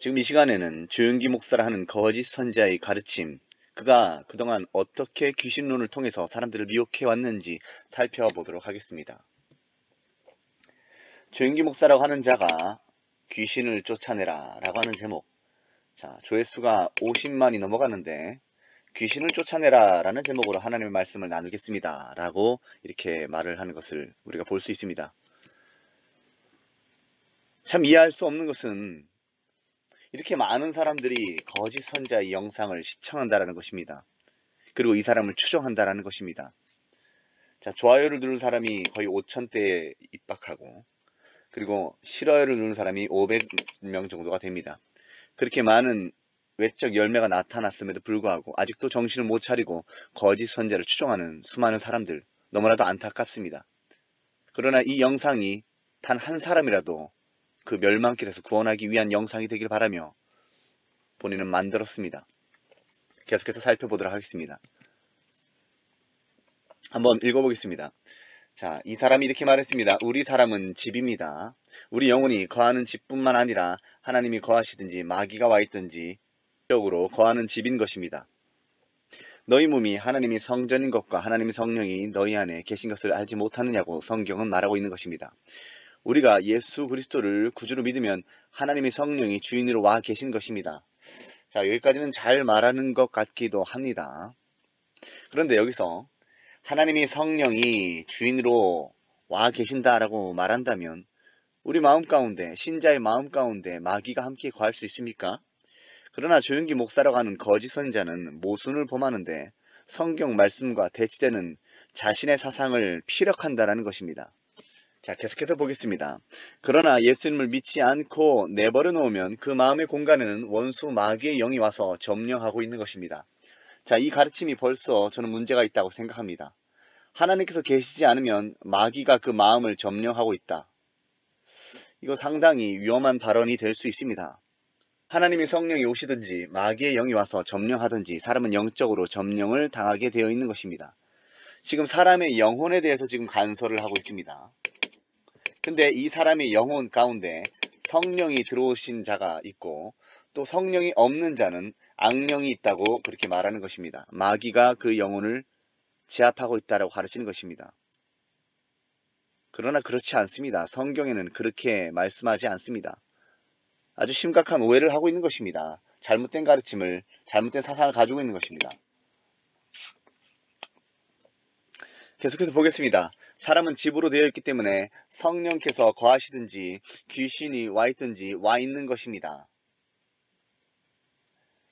지금 이 시간에는 조용기 목사라 하는 거짓 선지자의 가르침, 그가 그동안 어떻게 귀신론을 통해서 사람들을 미혹해 왔는지 살펴보도록 하겠습니다. 조용기 목사라고 하는 자가 귀신을 쫓아내라 라고 하는 제목. 자, 조회수가 50만이 넘어가는데 귀신을 쫓아내라 라는 제목으로 하나님의 말씀을 나누겠습니다 라고 이렇게 말을 하는 것을 우리가 볼 수 있습니다. 참 이해할 수 없는 것은 이렇게 많은 사람들이 거짓 선지자의 영상을 시청한다라는 것입니다. 그리고 이 사람을 추종한다라는 것입니다. 자, 좋아요를 누른 사람이 거의 5,000대에 입박하고, 그리고 싫어요를 누른 사람이 500명 정도가 됩니다. 그렇게 많은 외적 열매가 나타났음에도 불구하고 아직도 정신을 못 차리고 거짓 선지자를 추종하는 수많은 사람들, 너무나도 안타깝습니다. 그러나 이 영상이 단 한 사람이라도 그 멸망길에서 구원하기 위한 영상이 되길 바라며 본인은 만들었습니다. 계속해서 살펴보도록 하겠습니다. 한번 읽어보겠습니다. 자, 이 사람이 이렇게 말했습니다. 우리 사람은 집입니다. 우리 영혼이 거하는 집뿐만 아니라 하나님이 거하시든지 마귀가 와 있든지 적으로 거하는 집인 것입니다. 너희 몸이 하나님이 성전인 것과 하나님의 성령이 너희 안에 계신 것을 알지 못하느냐고 성경은 말하고 있는 것입니다. 우리가 예수 그리스도를 구주로 믿으면 하나님의 성령이 주인으로 와 계신 것입니다. 자, 여기까지는 잘 말하는 것 같기도 합니다. 그런데 여기서 하나님의 성령이 주인으로 와 계신다라고 말한다면 우리 마음 가운데, 신자의 마음 가운데 마귀가 함께 거할 수 있습니까? 그러나 조용기 목사라고 하는 거짓 선지자는 모순을 범하는데 성경 말씀과 대치되는 자신의 사상을 피력한다라는 것입니다. 자, 계속해서 보겠습니다. 그러나 예수님을 믿지 않고 내버려 놓으면 그 마음의 공간에는 원수 마귀의 영이 와서 점령하고 있는 것입니다. 자, 이 가르침이 벌써 저는 문제가 있다고 생각합니다. 하나님께서 계시지 않으면 마귀가 그 마음을 점령하고 있다. 이거 상당히 위험한 발언이 될 수 있습니다. 하나님의 성령이 오시든지 마귀의 영이 와서 점령하든지 사람은 영적으로 점령을 당하게 되어 있는 것입니다. 지금 사람의 영혼에 대해서 지금 간설을 하고 있습니다. 근데 이 사람의 영혼 가운데 성령이 들어오신 자가 있고 또 성령이 없는 자는 악령이 있다고 그렇게 말하는 것입니다. 마귀가 그 영혼을 제압하고 있다고 가르치는 것입니다. 그러나 그렇지 않습니다. 성경에는 그렇게 말씀하지 않습니다. 아주 심각한 오해를 하고 있는 것입니다. 잘못된 가르침을, 잘못된 사상을 가지고 있는 것입니다. 계속해서 보겠습니다. 사람은 집으로 되어 있기 때문에 성령께서 거하시든지 귀신이 와 있든지 와 있는 것입니다.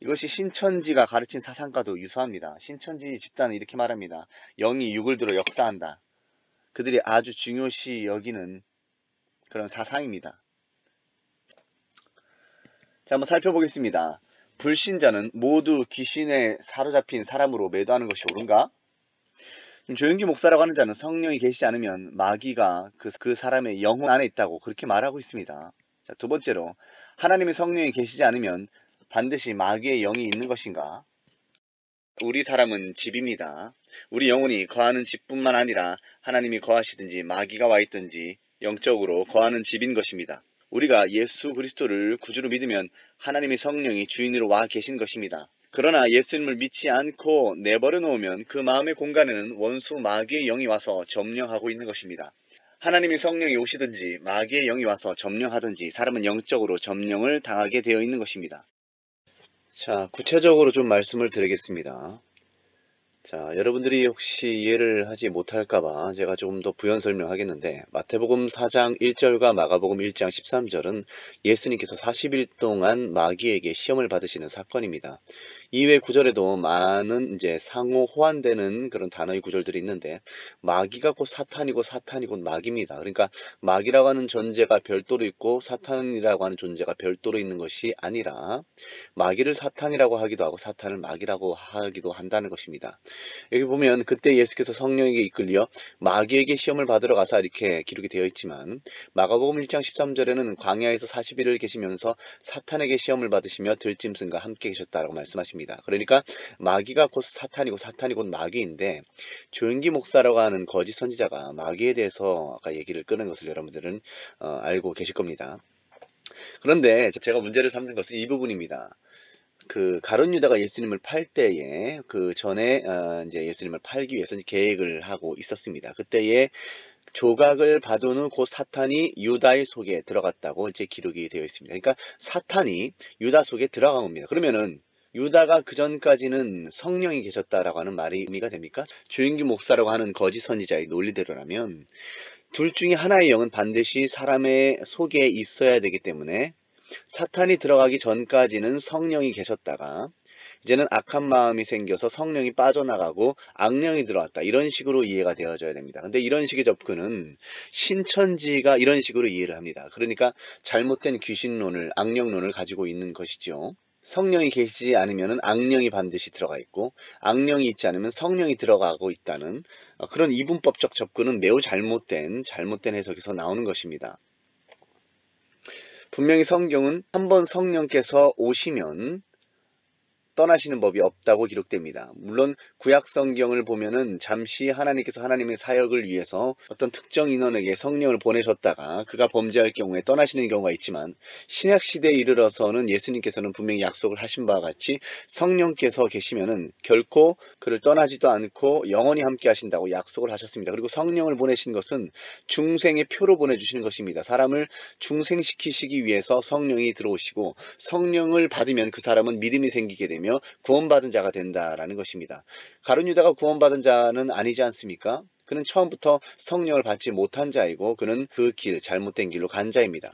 이것이 신천지가 가르친 사상과도 유사합니다. 신천지 집단은 이렇게 말합니다. 영이 육을 들어 역사한다. 그들이 아주 중요시 여기는 그런 사상입니다. 자, 한번 살펴보겠습니다. 불신자는 모두 귀신에 사로잡힌 사람으로 매도하는 것이 옳은가? 조용기 목사라고 하는 자는 성령이 계시지 않으면 마귀가 그 사람의 영혼 안에 있다고 그렇게 말하고 있습니다. 자, 두 번째로 하나님의 성령이 계시지 않으면 반드시 마귀의 영이 있는 것인가? 우리 사람은 집입니다. 우리 영혼이 거하는 집뿐만 아니라 하나님이 거하시든지 마귀가 와 있든지 영적으로 거하는 집인 것입니다. 우리가 예수 그리스도를 구주로 믿으면 하나님의 성령이 주인으로 와 계신 것입니다. 그러나 예수님을 믿지 않고 내버려 놓으면 그 마음의 공간에는 원수 마귀의 영이 와서 점령하고 있는 것입니다. 하나님의 성령이 오시든지 마귀의 영이 와서 점령하든지 사람은 영적으로 점령을 당하게 되어 있는 것입니다. 자, 구체적으로 좀 말씀을 드리겠습니다. 자, 여러분들이 혹시 이해를 하지 못할까봐 제가 조금 더 부연 설명하겠는데, 마태복음 4장 1절과 마가복음 1장 13절은 예수님께서 40일 동안 마귀에게 시험을 받으시는 사건입니다. 이외 구절에도 많은 이제 상호 호환되는 그런 단어의 구절들이 있는데, 마귀가 곧 사탄이고 사탄이 곧 마귀입니다. 그러니까 마귀라고 하는 존재가 별도로 있고 사탄이라고 하는 존재가 별도로 있는 것이 아니라 마귀를 사탄이라고 하기도 하고 사탄을 마귀라고 하기도 한다는 것입니다. 여기 보면 그때 예수께서 성령에게 이끌려 마귀에게 시험을 받으러 가사 이렇게 기록이 되어 있지만, 마가복음 1장 13절에는 광야에서 40일을 계시면서 사탄에게 시험을 받으시며 들짐승과 함께 계셨다라고 말씀하십니다. 그러니까 마귀가 곧 사탄이고 사탄이 곧 마귀인데, 조용기 목사라고 하는 거짓 선지자가 마귀에 대해서 아까 얘기를 끄는 것을 여러분들은 알고 계실 겁니다. 그런데 제가 문제를 삼는 것은 이 부분입니다. 그 가룟 유다가 예수님을 팔 때에 그 전에 이제 예수님을 팔기 위해서 계획을 하고 있었습니다. 그때에 조각을 받은 후 곧 사탄이 유다의 속에 들어갔다고 이제 기록이 되어 있습니다. 그러니까 사탄이 유다 속에 들어간 겁니다. 그러면은 유다가 그 전까지는 성령이 계셨다라고 하는 말이 의미가 됩니까? 조윤기 목사라고 하는 거짓 선지자의 논리대로라면 둘 중에 하나의 영은 반드시 사람의 속에 있어야 되기 때문에 사탄이 들어가기 전까지는 성령이 계셨다가 이제는 악한 마음이 생겨서 성령이 빠져나가고 악령이 들어왔다. 이런 식으로 이해가 되어져야 됩니다. 근데 이런 식의 접근은 신천지가 이런 식으로 이해를 합니다. 그러니까 잘못된 귀신론을, 악령론을 가지고 있는 것이죠. 성령이 계시지 않으면 악령이 반드시 들어가 있고 악령이 있지 않으면 성령이 들어가고 있다는 그런 이분법적 접근은 매우 잘못된 해석에서 나오는 것입니다. 분명히 성경은 한번 성령께서 오시면 떠나시는 법이 없다고 기록됩니다. 물론 구약 성경을 보면은 잠시 하나님께서 하나님의 사역을 위해서 어떤 특정 인원에게 성령을 보내셨다가 그가 범죄할 경우에 떠나시는 경우가 있지만 신약 시대에 이르러서는 예수님께서는 분명히 약속을 하신 바와 같이 성령께서 계시면은 결코 그를 떠나지도 않고 영원히 함께 하신다고 약속을 하셨습니다. 그리고 성령을 보내신 것은 중생의 표로 보내주시는 것입니다. 사람을 중생시키시기 위해서 성령이 들어오시고 성령을 받으면 그 사람은 믿음이 생기게 됩니다. 구원받은 자가 된다라는 것입니다. 가룟 유다가 구원받은 자는 아니지 않습니까? 그는 처음부터 성령을 받지 못한 자이고 그는 그 길, 잘못된 길로 간 자입니다.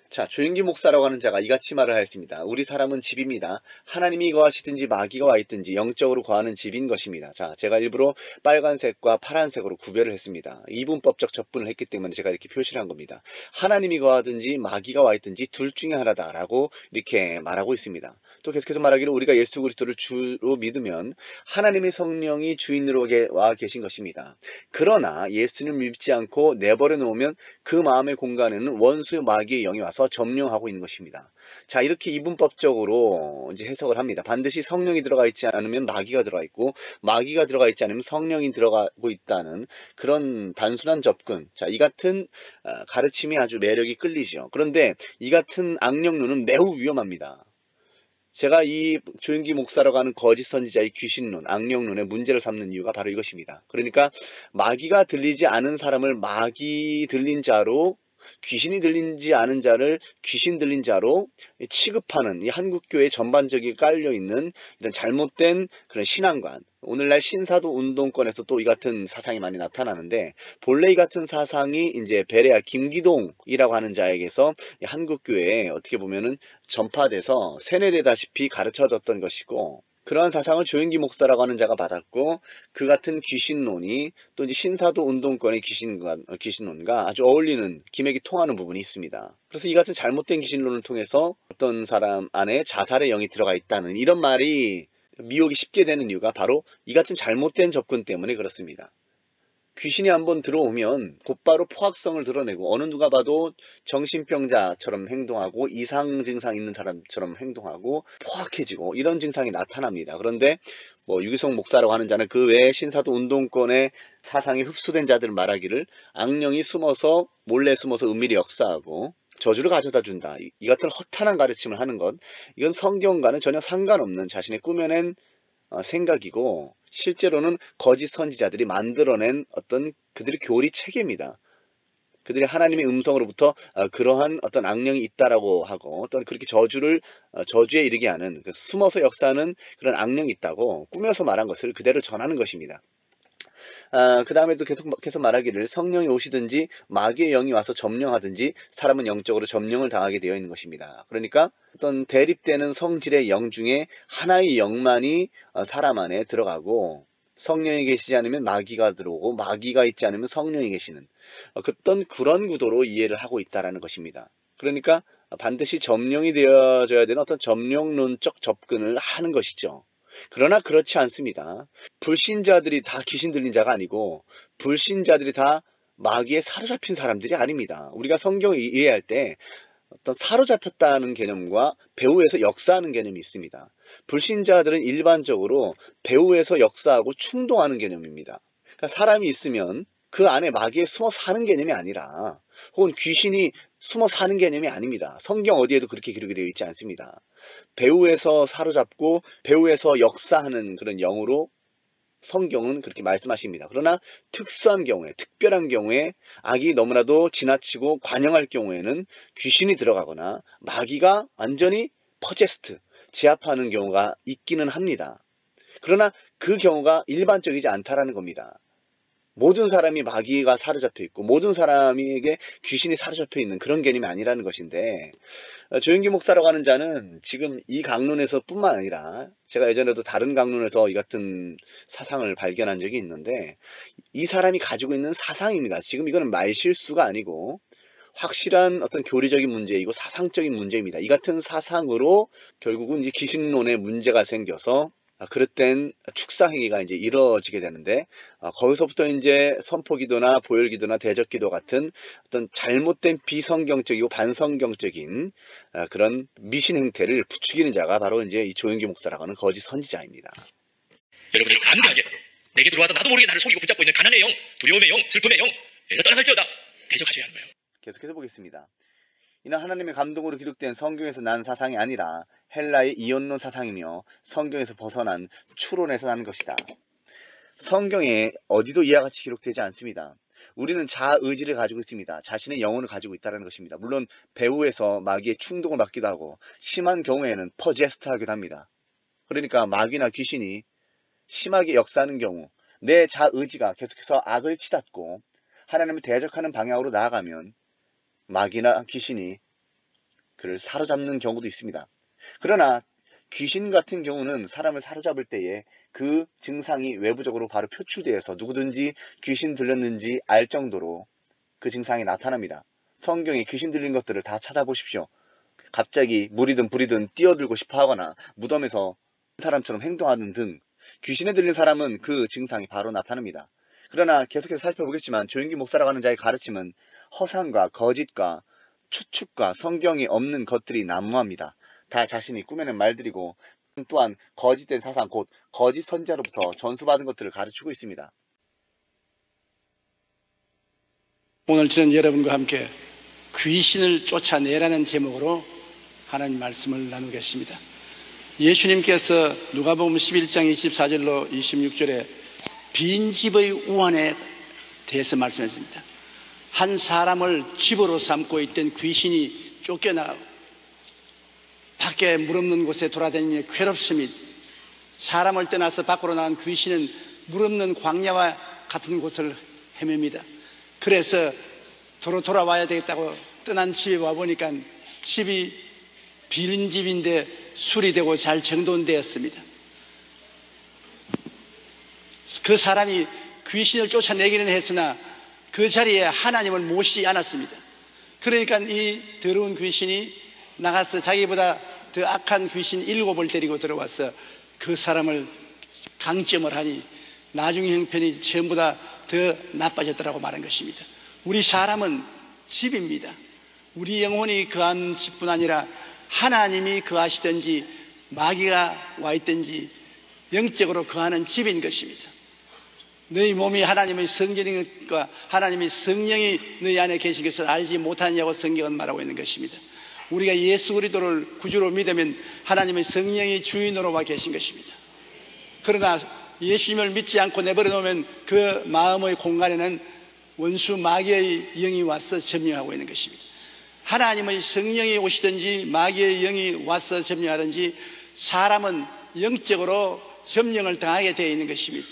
자, 조윤기 목사라고 하는 자가 이같이 말을 하였습니다. 우리 사람은 집입니다. 하나님이 거하시든지 마귀가 와 있든지 영적으로 거하는 집인 것입니다. 자, 제가 일부러 빨간색과 파란색으로 구별을 했습니다. 이분법적 접근을 했기 때문에 제가 이렇게 표시를 한 겁니다. 하나님이 거하든지 마귀가 와 있든지 둘 중에 하나다라고 이렇게 말하고 있습니다. 또 계속해서 말하기를 우리가 예수 그리스도를 주로 믿으면 하나님의 성령이 주인으로 와 계신 것입니다. 그러나 예수님을 믿지 않고 내버려 놓으면 그 마음의 공간에는 원수의 마귀의 영이 와서 점령하고 있는 것입니다. 자, 이렇게 이분법적으로 이제 해석을 합니다. 반드시 성령이 들어가 있지 않으면 마귀가 들어가 있고 마귀가 들어가 있지 않으면 성령이 들어가고 있다는 그런 단순한 접근. 자, 이 같은 가르침이 아주 매력이 끌리죠. 그런데 이 같은 악령론은 매우 위험합니다. 제가 이 조윤기 목사라고 하는 거짓 선지자의 귀신론, 악령론의 문제를 삼는 이유가 바로 이것입니다. 그러니까 마귀가 들리지 않은 사람을 마귀 들린 자로, 귀신이 들리지 않은 자를 귀신 들린 자로 취급하는 이 한국교회 전반적인 깔려있는 이런 잘못된 그런 신앙관, 오늘날 신사도 운동권에서 또 이 같은 사상이 많이 나타나는데 본래 이 같은 사상이 이제 베레아 김기동이라고 하는 자에게서 한국교회에 어떻게 보면은 전파돼서 세뇌되다시피 가르쳐졌던 것이고 그러한 사상을 조윤기 목사라고 하는 자가 받았고 그 같은 귀신론이 또 이제 신사도 운동권의 귀신론과 아주 어울리는 기맥이 통하는 부분이 있습니다. 그래서 이 같은 잘못된 귀신론을 통해서 어떤 사람 안에 자살의 영이 들어가 있다는 이런 말이 미혹이 쉽게 되는 이유가 바로 이 같은 잘못된 접근 때문에 그렇습니다. 귀신이 한번 들어오면 곧바로 포악성을 드러내고 어느 누가 봐도 정신병자처럼 행동하고 이상 증상 있는 사람처럼 행동하고 포악해지고 이런 증상이 나타납니다. 그런데 유기성 목사라고 하는 자는 그 외에 신사도 운동권의 사상이 흡수된 자들 말하기를 악령이 숨어서 몰래 숨어서 은밀히 역사하고 저주를 가져다 준다. 이 같은 허탄한 가르침을 하는 것, 이건 성경과는 전혀 상관없는 자신의 꾸며낸 생각이고 실제로는 거짓 선지자들이 만들어낸 어떤 그들의 교리 체계입니다. 그들이 하나님의 음성으로부터 그러한 어떤 악령이 있다라고 하고 어떤 그렇게 저주에 이르게 하는 숨어서 역사하는 그런 악령이 있다고 꾸며서 말한 것을 그대로 전하는 것입니다. 그 다음에도 계속 말하기를 성령이 오시든지 마귀의 영이 와서 점령하든지 사람은 영적으로 점령을 당하게 되어 있는 것입니다. 그러니까 어떤 대립되는 성질의 영 중에 하나의 영만이 사람 안에 들어가고 성령이 계시지 않으면 마귀가 들어오고 마귀가 있지 않으면 성령이 계시는 어떤 그런 구도로 이해를 하고 있다는 것입니다. 그러니까 반드시 점령이 되어져야 되는 어떤 점령론적 접근을 하는 것이죠. 그러나 그렇지 않습니다. 불신자들이 다 귀신 들린 자가 아니고 불신자들이 다 마귀에 사로잡힌 사람들이 아닙니다. 우리가 성경을 이해할 때 어떤 사로잡혔다는 개념과 배후에서 역사하는 개념이 있습니다. 불신자들은 일반적으로 배후에서 역사하고 충동하는 개념입니다. 그러니까 사람이 있으면 그 안에 마귀에 숨어 사는 개념이 아니라 혹은 귀신이 숨어 사는 개념이 아닙니다. 성경 어디에도 그렇게 기록이 되어 있지 않습니다. 배후에서 사로잡고 배후에서 역사하는 그런 영으로 성경은 그렇게 말씀하십니다. 그러나 특수한 경우에, 특별한 경우에, 악이 너무나도 지나치고 관영할 경우에는 귀신이 들어가거나 마귀가 완전히 퍼제스트, 제압하는 경우가 있기는 합니다. 그러나 그 경우가 일반적이지 않다라는 겁니다. 모든 사람이 마귀가 사로잡혀 있고 모든 사람에게 귀신이 사로잡혀 있는 그런 개념이 아니라는 것인데, 조영기 목사라고 하는 자는 지금 이 강론에서 뿐만 아니라 제가 예전에도 다른 강론에서 이 같은 사상을 발견한 적이 있는데, 이 사람이 가지고 있는 사상입니다. 지금 이거는 말실수가 아니고 확실한 어떤 교리적인 문제이고 사상적인 문제입니다. 이 같은 사상으로 결국은 이제 귀신론에 문제가 생겨서 그릇된 축사행위가 이제 이루어지게 되는데, 거기서부터 이제 선포기도나 보혈기도나 대적기도 같은 어떤 잘못된 비성경적이고 반성경적인 그런 미신 행태를 부추기는 자가 바로 이제 이 조영기 목사라고 하는 거짓 선지자입니다. 여러분이 간구하게 내게 들어와도 나도 모르게 나를 속이고 붙잡고 있는 가난의 영, 두려움의 영, 슬픔의 영, 내가 떠나갈지어다 대적하셔야 하는 거예요. 계속해서 보겠습니다. 이는 하나님의 감동으로 기록된 성경에서 난 사상이 아니라 헬라의 이원론 사상이며 성경에서 벗어난 추론에서 난 것이다. 성경에 어디도 이와 같이 기록되지 않습니다. 우리는 자의지를 가지고 있습니다. 자신의 영혼을 가지고 있다는 것입니다. 물론 배후에서 마귀의 충동을 받기도 하고 심한 경우에는 퍼제스트하기도 합니다. 그러니까 마귀나 귀신이 심하게 역사하는 경우 내 자의지가 계속해서 악을 치닫고 하나님을 대적하는 방향으로 나아가면 마귀나 귀신이 그를 사로잡는 경우도 있습니다. 그러나 귀신 같은 경우는 사람을 사로잡을 때에 그 증상이 외부적으로 바로 표출되어서 누구든지 귀신 들렸는지 알 정도로 그 증상이 나타납니다. 성경에 귀신 들린 것들을 다 찾아보십시오. 갑자기 물이든 불이든 뛰어들고 싶어 하거나 무덤에서 사람처럼 행동하는 등 귀신에 들린 사람은 그 증상이 바로 나타납니다. 그러나 계속해서 살펴보겠지만 조영기 목사라고 하는 자의 가르침은 허상과 거짓과 추측과 성경이 없는 것들이 난무합니다. 다 자신이 꾸며낸 말들이고 또한 거짓된 사상 곧 거짓 선지자로부터 전수받은 것들을 가르치고 있습니다. 오늘 저는 여러분과 함께 귀신을 쫓아내라는 제목으로 하나님 말씀을 나누겠습니다. 예수님께서 누가복음 11장 24절로 26절에 빈집의 우환에 대해서 말씀했습니다. 한 사람을 집으로 삼고 있던 귀신이 쫓겨나가고 밖에 물 없는 곳에 돌아다니며 괴롭습니다. 사람을 떠나서 밖으로 나간 귀신은 물 없는 광야와 같은 곳을 헤맵니다. 그래서 도로 돌아와야 되겠다고 떠난 집에 와보니까 집이 비린 집인데 수리되고 잘 정돈되었습니다. 그 사람이 귀신을 쫓아내기는 했으나 그 자리에 하나님을 모시지 않았습니다. 그러니까 이 더러운 귀신이 나가서 자기보다 더 악한 귀신 7을 데리고 들어와서 그 사람을 강점을 하니 나중 형편이 전부다 더 나빠졌더라고 말한 것입니다. 우리 사람은 집입니다. 우리 영혼이 거한 집뿐 아니라 하나님이 거하시든지 마귀가 와 있든지 영적으로 거하는 집인 것입니다. 너희 몸이 하나님의 성전이니까 하나님의 성령이 너희 안에 계신 것을 알지 못하냐고 성경은 말하고 있는 것입니다. 우리가 예수 그리스도를 구주로 믿으면 하나님의 성령이 주인으로 와 계신 것입니다. 그러나 예수님을 믿지 않고 내버려 놓으면 그 마음의 공간에는 원수 마귀의 영이 와서 점령하고 있는 것입니다. 하나님의 성령이 오시든지 마귀의 영이 와서 점령하든지 사람은 영적으로 점령을 당하게 되어 있는 것입니다.